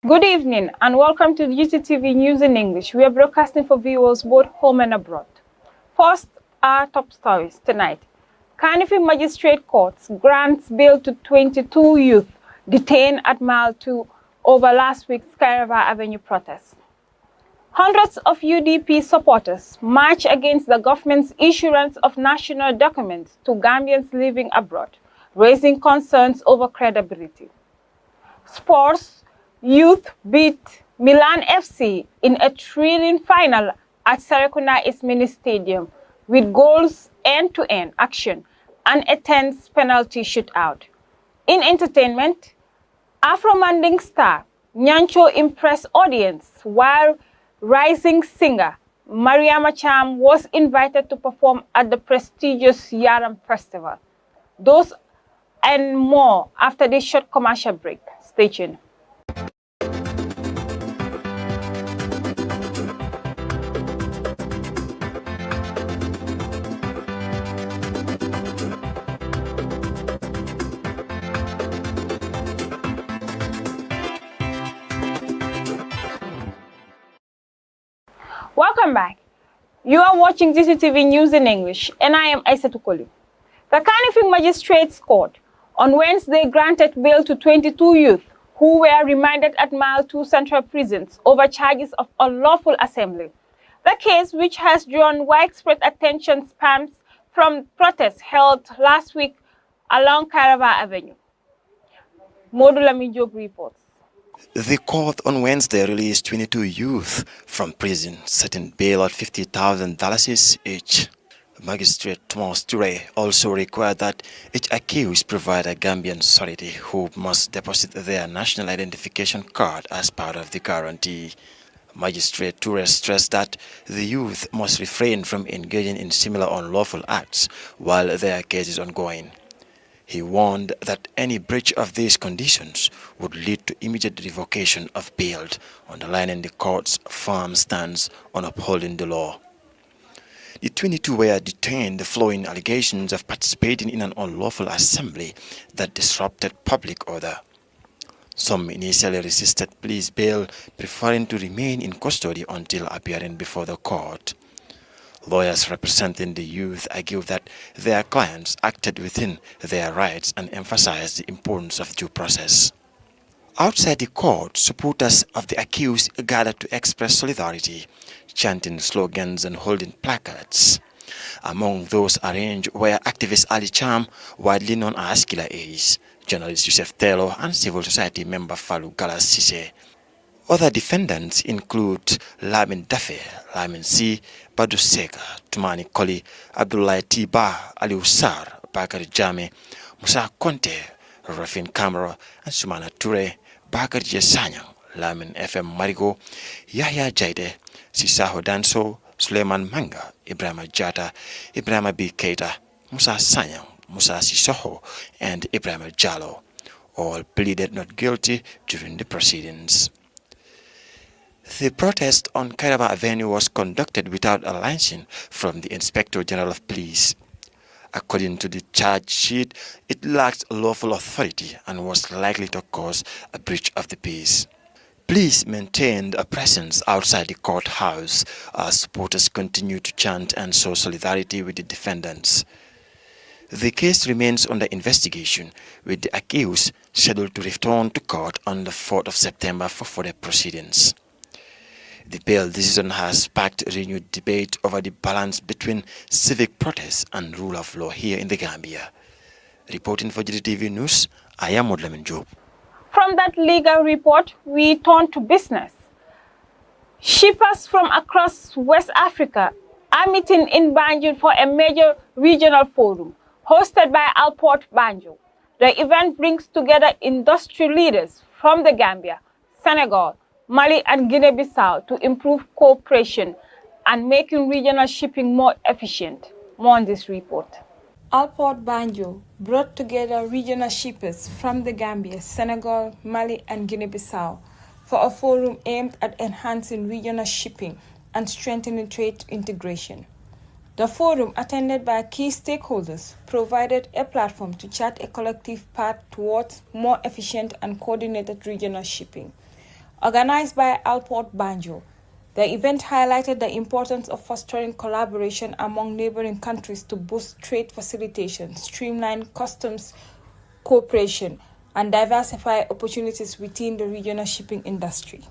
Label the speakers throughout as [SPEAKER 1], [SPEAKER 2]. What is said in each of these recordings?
[SPEAKER 1] Good evening and welcome to Gttv News in English. We are broadcasting for viewers both home and abroad. First, our top stories tonight. Cardiff Magistrate Court grants bail to 22 youth detained at Mile 2 over last week's Caravan Avenue protest. Hundreds of UDP supporters march against the government's issuance of national documents to Gambians living abroad, raising concerns over credibility. Sports, youth beat Milan FC in a thrilling final at Serekunda Ismini Stadium with goals end-to-end action and a tense penalty shootout. In entertainment, Afro-Manding star Nyancho impressed audience while rising singer Mariama Cham was invited to perform at the prestigious Yaram Festival. Those and more after this short commercial break. Stay tuned. Welcome back. You are watching Gttv News in English, and I am Aissatou Koli. The Cardiff Magistrates Court on Wednesday granted bail to 22 youth who were remanded at Mile 2 Central Prisons over charges of unlawful assembly. The case, which has drawn widespread attention, spans from protests held last week along Caravan Avenue. Modulami Job reports.
[SPEAKER 2] The court on Wednesday released 22 youth from prison, setting bail at $50,000 each. Magistrate Thomas Ture also required that each accused provide a Gambian authority who must deposit their national identification card as part of the guarantee. Magistrate Ture stressed that the youth must refrain from engaging in similar unlawful acts while their case is ongoing. He warned that any breach of these conditions would lead to immediate revocation of bail, underlining the court's firm stance on upholding the law. The 22 were detained following allegations of participating in an unlawful assembly that disrupted public order. Some initially resisted police bail, preferring to remain in custody until appearing before the court. Lawyers representing the youth argue that their clients acted within their rights and emphasized the importance of due process. Outside the court, supporters of the accused gathered to express solidarity, chanting slogans and holding placards. Among those arranged were activist Ali Cham, widely known as Killer Ace, journalist Yusef Taylor, and civil society member Falu Galas Sise. Other defendants include Lamin Dafe, Lamin C, Badu Seka, Tumani Koli, Abdullah Tiba, Ali Usar, Bakari Jame, Musa Conte, Rafin Kamara, and Sumana Ture, Bakari Jesanyang, Lamin FM Marigo, Yahya Jaide, Sisaho Danso, Suleiman Manga, Ibrahima Jata, Ibrahima B. Keita, Musa Sanyang, Musa Sisoho, and Ibrahima Jallo. All pleaded not guilty during the proceedings. The protest on Caravan Avenue was conducted without a license from the Inspector General of Police. According to the charge sheet, it lacked lawful authority and was likely to cause a breach of the peace. Police maintained a presence outside the courthouse as supporters continued to chant and show solidarity with the defendants. The case remains under investigation, with the accused scheduled to return to court on the 4th of September for further proceedings. The bail decision has sparked renewed debate over the balance between civic protest and rule of law here in the Gambia. Reporting for Gttv News, I am Modlamin Job.
[SPEAKER 1] From that legal report, we turn to business. Shippers from across West Africa are meeting in Banjul for a major regional forum hosted by Alport Banjul. The event brings together industry leaders from the Gambia, Senegal, Mali and Guinea-Bissau to improve cooperation and making regional shipping more efficient. More on this report. Alport Banjul brought together regional shippers from the Gambia, Senegal, Mali and Guinea-Bissau for a forum aimed at enhancing regional shipping and strengthening trade integration. The forum, attended by key stakeholders, provided a platform to chart a collective path towards more efficient and coordinated regional shipping. Organized by Alport Banjo, the event highlighted the importance of fostering collaboration among neighboring countries to boost trade facilitation, streamline customs cooperation, and diversify opportunities within the regional shipping industry.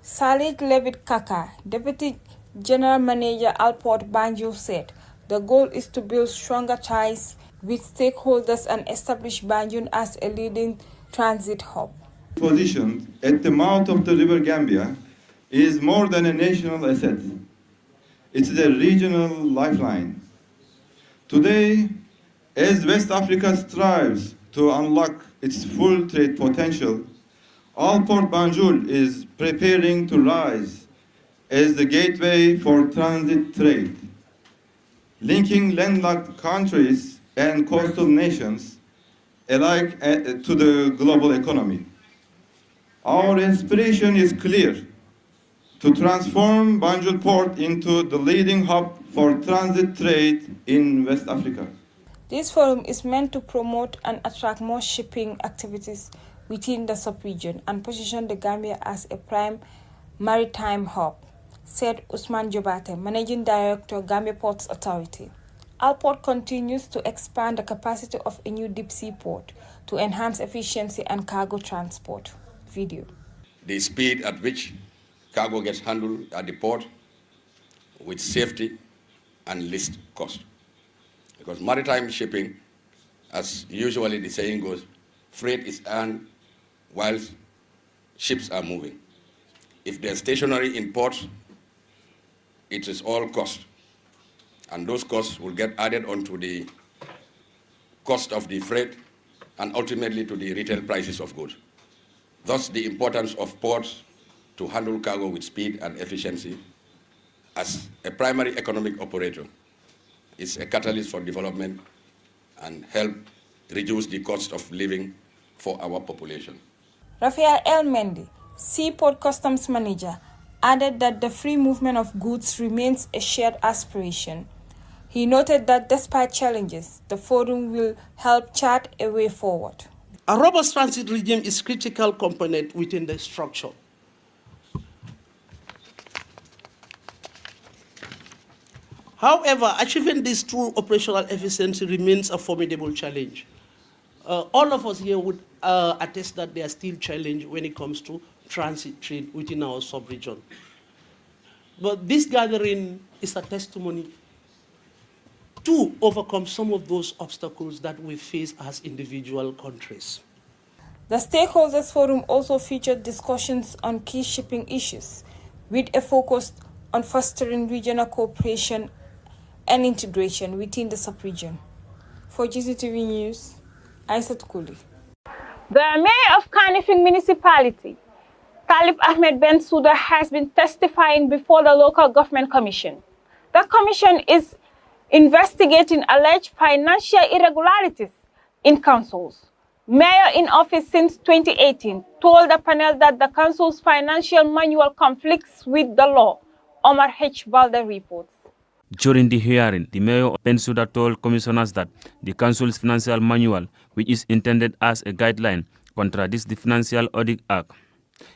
[SPEAKER 1] Salid Levitt Kaka, Deputy General Manager Alport Banjo said, the goal is to build stronger ties with stakeholders and establish Banjul as a leading transit hub.
[SPEAKER 3] Positioned at the mouth of the river Gambia is more than a national asset. It's a regional lifeline. Today, as West Africa strives to unlock its full trade potential, Alport Banjul is preparing to rise as the gateway for transit trade, linking landlocked countries and coastal nations alike to the global economy. Our inspiration is clear: to transform Banjul Port into the leading hub for transit trade in West Africa.
[SPEAKER 1] This forum is meant to promote and attract more shipping activities within the sub-region and position the Gambia as a prime maritime hub, said Usman Jobate, Managing Director, Gambia Ports Authority. Alport continues to expand the capacity of a new deep-sea port to enhance efficiency and cargo transport. Video.
[SPEAKER 4] The speed at which cargo gets handled at the port with safety and least cost. Because maritime shipping, as usually the saying goes, freight is earned whilst ships are moving. If they're stationary in ports, it is all cost. And those costs will get added onto the cost of the freight and ultimately to the retail prices of goods. Thus, the importance of ports to handle cargo with speed and efficiency as a primary economic operator is a catalyst for development and help reduce the cost of living for our population.
[SPEAKER 1] Rafael El Mendy, Seaport Customs Manager, added that the free movement of goods remains a shared aspiration. He noted that despite challenges, the forum will help chart a way forward.
[SPEAKER 5] A robust transit regime is a critical component within the structure. However, achieving this true operational efficiency remains a formidable challenge. All of us here would attest that there are still challenges when it comes to transit trade within our sub-region. But this gathering is a testimony to overcome some of those obstacles that we face as individual countries.
[SPEAKER 1] The Stakeholders Forum also featured discussions on key shipping issues, with a focus on fostering regional cooperation and integration within the sub-region. For Gttv News, Aisat Kuli. The mayor of Kanifing Municipality, Talib Ahmed Bensouda, has been testifying before the local government commission. The commission is investigating alleged financial irregularities in councils. Mayor in office since 2018 told the panel that the council's financial manual conflicts with the law. Omar H. Balder reports.
[SPEAKER 6] During the hearing, the mayor of Bensouda told commissioners that the council's financial manual, which is intended as a guideline, contradicts the Financial Audit Act.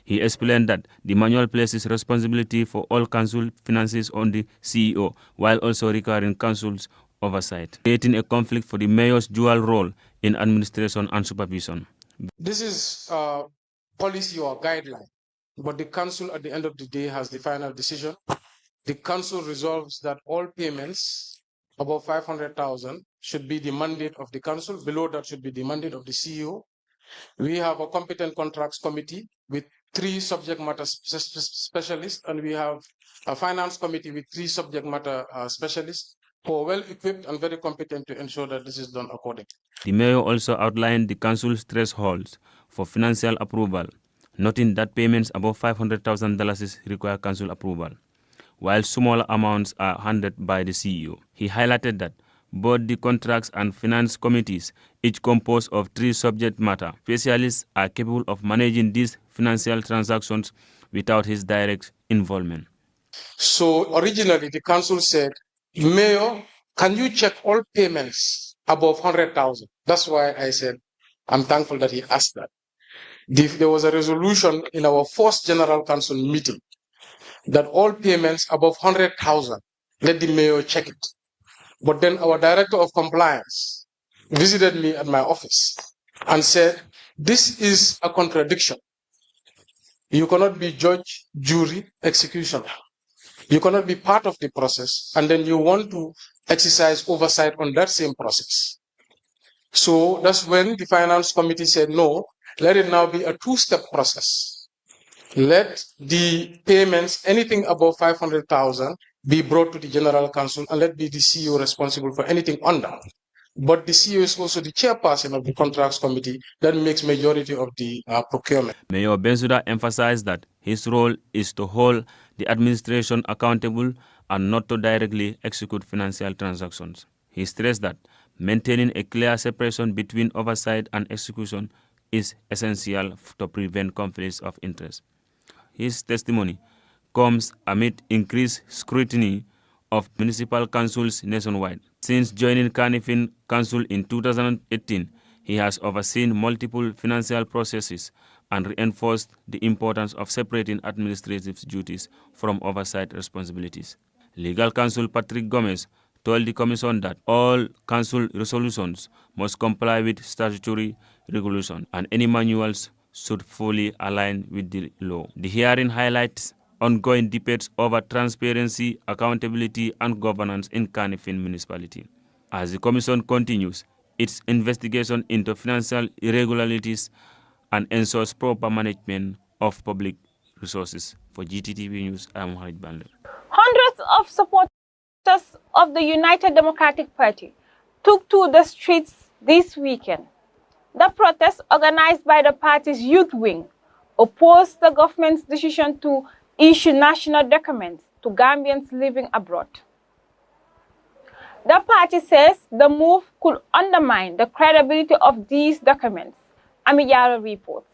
[SPEAKER 6] He explained that the manual places responsibility for all council finances on the CEO, while also requiring council's oversight, creating a conflict for the mayor's dual role in administration and supervision.
[SPEAKER 7] This is policy or guideline, but the council at the end of the day has the final decision. The council resolves that all payments above 500,000 should be the mandate of the council. Below that should be the mandate of the CEO. We have a competent contracts committee with 3 subject matter specialists, and we have a finance committee with 3 subject matter specialists who are well equipped and very competent to ensure that this is done accordingly.
[SPEAKER 6] The mayor also outlined the council's thresholds for financial approval, noting that payments above $500,000 require council approval, while smaller amounts are handled by the CEO. He highlighted that both the contracts and finance committees, each composed of 3 subject matter specialists, are capable of managing these financial transactions without his direct involvement.
[SPEAKER 7] So originally the council said, Mayor, can you check all payments above 100,000? That's why I said, I'm thankful that he asked that. There was a resolution in our first General Council meeting that all payments above 100,000, let the mayor check it. But then our director of compliance visited me at my office and said, this is a contradiction. You cannot be judge, jury, executioner. You cannot be part of the process, and then you want to exercise oversight on that same process. So that's when the finance committee said, no, let it now be a two-step process. Let the payments, anything above 500,000, be brought to the General Council, and let be the CEO responsible for anything under. But the CEO is also the chairperson of the contracts committee that makes majority of the procurement.
[SPEAKER 6] Mayor Bensouda emphasized that his role is to hold the administration accountable and not to directly execute financial transactions. He stressed that maintaining a clear separation between oversight and execution is essential to prevent conflicts of interest. His testimony comes amid increased scrutiny of municipal councils nationwide. Since joining Carnifin Council in 2018, he has overseen multiple financial processes and reinforced the importance of separating administrative duties from oversight responsibilities. Legal counsel Patrick Gomez told the commission that all council resolutions must comply with statutory regulation and any manuals should fully align with the law. The hearing highlights ongoing debates over transparency, accountability, and governance in Carnifin municipality. As the commission continues its investigation into financial irregularities and ensures proper management of public resources. For Gttv News, I am Harij Bander.
[SPEAKER 1] Hundreds of supporters of the United Democratic Party took to the streets this weekend. The protest, organized by the party's youth wing, opposed the government's decision to issue national documents to Gambians living abroad. The party says the move could undermine the credibility of these documents. Amijaro reports.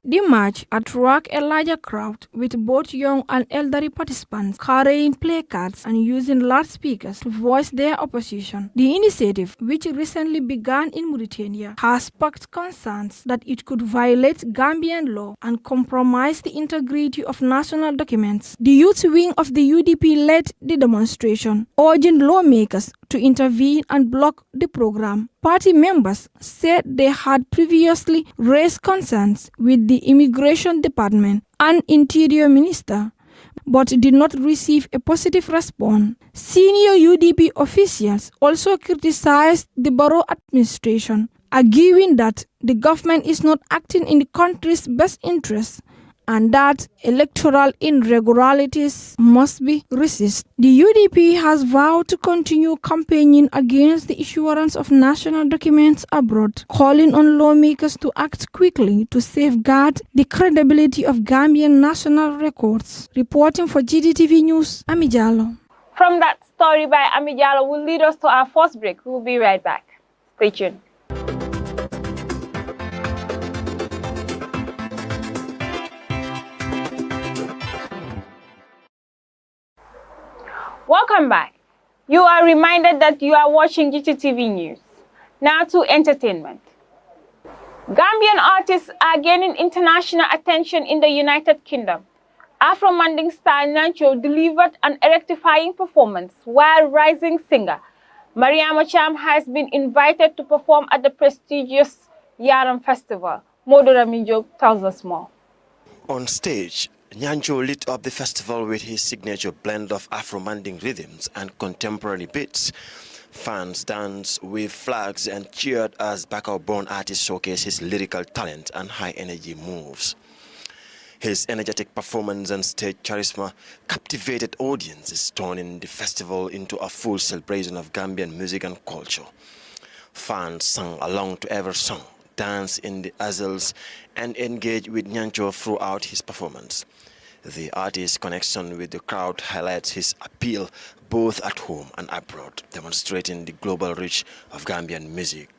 [SPEAKER 8] The march attracted a larger crowd, with both young and elderly participants carrying placards and using loudspeakers to voice their opposition. The initiative, which recently began in Mauritania, has sparked concerns that it could violate Gambian law and compromise the integrity of national documents. The youth wing of the UDP led the demonstration, urging lawmakers to intervene and block the program. Party members said they had previously raised concerns with the Immigration Department and Interior Minister, but did not receive a positive response. Senior UDP officials also criticized the borough administration, arguing that the government is not acting in the country's best interests and that electoral irregularities must be resisted. The UDP has vowed to continue campaigning against the issuance of national documents abroad, calling on lawmakers to act quickly to safeguard the credibility of Gambian national records. Reporting for GTV News, Amijalo.
[SPEAKER 1] From that story by Amijalo will lead us to our first break. We'll be right back. Stay tuned. Welcome back. You are reminded that you are watching Gttv News. Now to entertainment. Gambian artists are gaining international attention in the United Kingdom. Afro-Manding star Nancho delivered an electrifying performance, while rising singer Mariama Cham has been invited to perform at the prestigious Yaram Festival. Modora Minjo tells us more.
[SPEAKER 2] On stage, Nyanjo lit up the festival with his signature blend of Afro-Manding rhythms and contemporary beats. Fans danced, waved flags, and cheered as Bakau-born artist showcased his lyrical talent and high-energy moves. His energetic performance and stage charisma captivated audiences, turning the festival into a full celebration of Gambian music and culture. Fans sang along to every song, danced in the aisles, and engaged with Nyancho throughout his performance. The artist's connection with the crowd highlights his appeal both at home and abroad, demonstrating the global reach of Gambian music.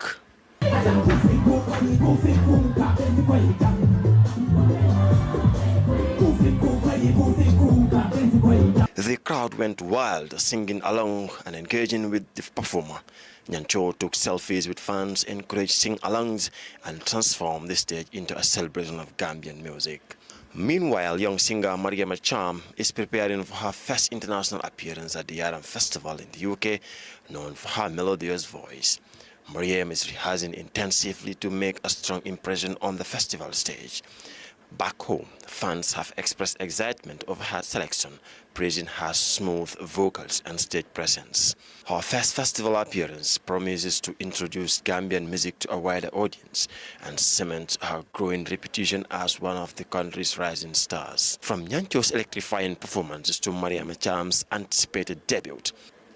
[SPEAKER 2] The crowd crowd went wild, singing along and engaging with the performer. Nyancho took selfies with fans, encouraged sing-alongs, and transformed the stage into a celebration of Gambian music. Meanwhile, young singer Maria Macham is preparing for her first international appearance at the Yaram Festival in the UK, known for her melodious voice. Mariam is rehearsing intensively to make a strong impression on the festival stage. Back home, fans have expressed excitement over her selection, praising her smooth vocals and stage presence. Her first festival appearance promises to introduce Gambian music to a wider audience and cement her growing reputation as one of the country's rising stars. From Nyancho's electrifying performances to Maria Macham's anticipated debut,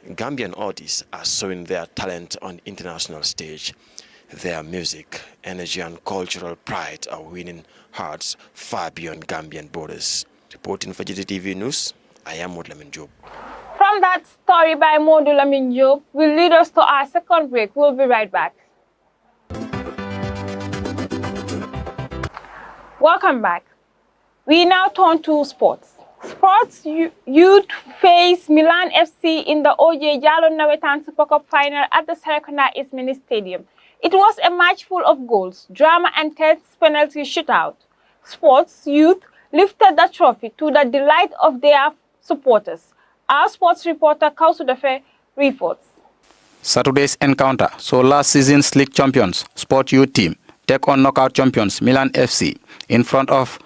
[SPEAKER 2] Gambian artists are showing their talent on the international stage. Their music, energy and cultural pride are winning hearts far beyond Gambian borders. Reporting for Gttv News, I am Modlamin Job.
[SPEAKER 1] From that story by Modu Lamin Job will lead us to our second break. We'll be right back. Welcome back. We now turn to sports. Sports youth face Milan FC in the OJ Jallo Nawetan Super Cup final at the Serekunda Ismini Stadium. It was a match full of goals, drama and tense penalty shootout. Sports youth lifted the trophy to the delight of their supporters. Our sports reporter Kausudafe reports.
[SPEAKER 9] Saturday's encounter saw last season's league champions, Sport Youth team, take on knockout champions Milan FC in front of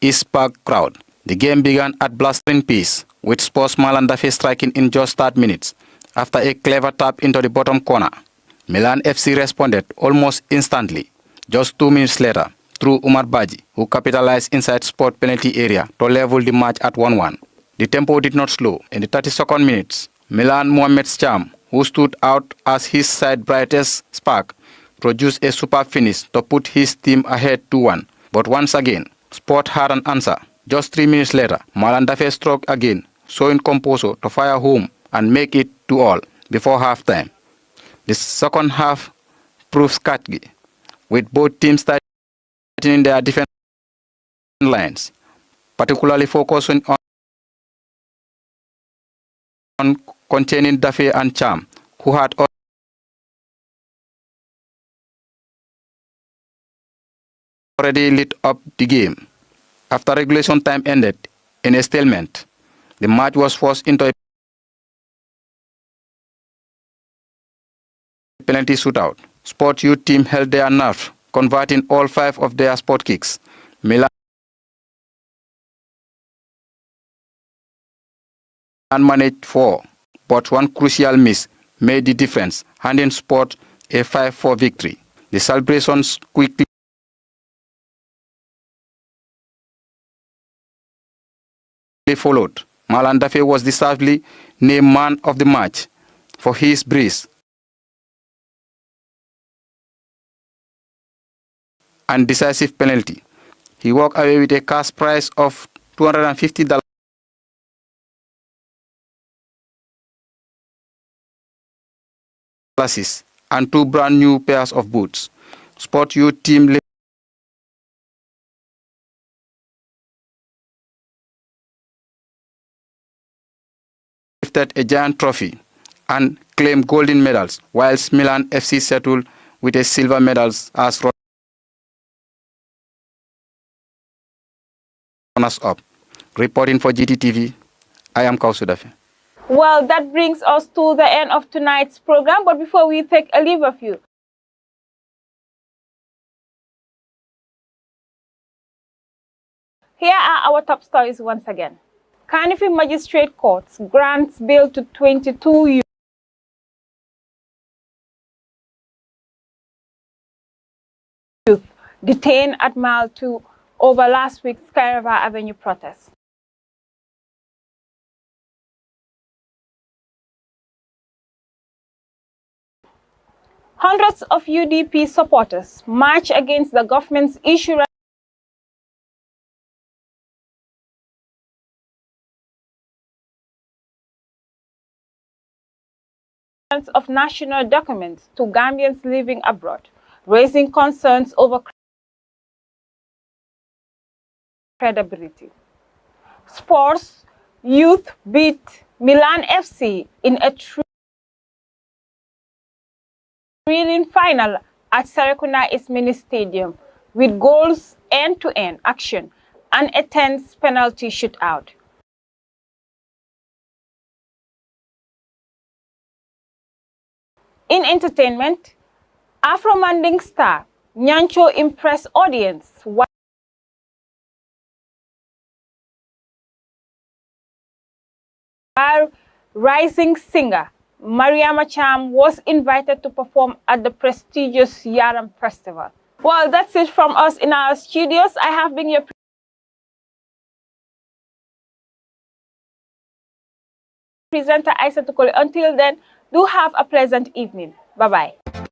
[SPEAKER 9] East Park crowd. The game began at blistering pace, with Sports Malandafe striking in just 30 minutes after a clever tap into the bottom corner. Milan FC responded almost instantly, just 2 minutes later, through Umar Baji, who capitalized inside Sport penalty area to level the match at 1-1. The tempo did not slow. In the 32nd minutes, Milan Mohamed's charm, who stood out as his side brightest spark, produced a superb finish to put his team ahead 2-1. But once again, Sport had an answer. Just 3 minutes later, Malandafe struck again, showing composure to fire home and make it 2-2 before halftime. The second half proved sketchy, with both teams tightening their defense lines, particularly focusing on containing Dafe and Cham, who had already lit up the game. After regulation time ended in a stalemate, the match was forced into a penalty shootout. Sport Youth team held their nerve, converting all 5 of their sport kicks. Milan managed 4, but one crucial miss made the difference, handing Sport a 5-4 victory. The celebrations quickly followed. Malandafe was deservedly named man of the match for his brace and decisive penalty. He walked away with a cash prize of $250 and 2 brand new pairs of boots. Sport Youth team lifted a giant trophy and claimed golden medals, whilst Milan FC settled with a silver medals as runners-up. Reporting for GTTV, I am Kausudafe.
[SPEAKER 1] Well, that brings us to the end of tonight's program, but before we take a leave of you, here are our top stories once again. Carnival Magistrate Courts grants bail to 22 youth detained at Mile 2 over last week's Skyriver Avenue protest. Hundreds of UDP supporters march against the government's insurance of national documents to Gambians living abroad, raising concerns over credibility. Sports Youth beat Milan FC in a thrilling final at Serekunda Mini Stadium with goals, end-to-end action, and a tense penalty shootout. In entertainment, Afro-Manding star Nyancho impressed audience while rising singer Mariama Cham was invited to perform at the prestigious Yaram Festival. Well, that's it from us in our studios. I have been your presenter, Aisha Tukoli. Until then, do have a pleasant evening. Bye-bye.